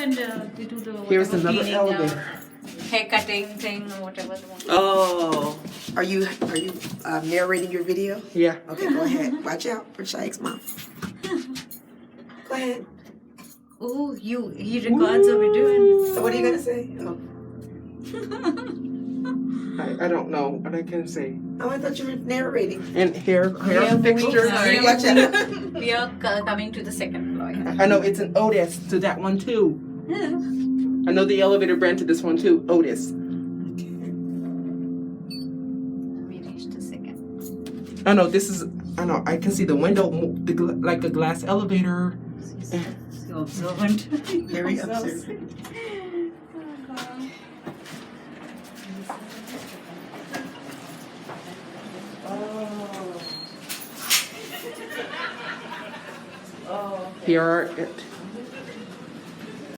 and they do the Here's whatever another cleaning, elevator. hair cutting thing, or whatever they want. Oh. Are you narrating your video? Yeah. Okay, go ahead. Watch out for Shaik's mom. Go ahead. Oh, he records what we're doing. So what are you gonna say? Oh, I don't know what I can say. oh, I thought you were narrating. And hair moving. fixture. Sorry. Watch out. We are coming to the second floor. I know it's an OTIS to that one too. I know the elevator brand to this one too. OTIS. We reached the second. I know this is. I know I can see the window, like a glass elevator. So observant. Very observant. Here are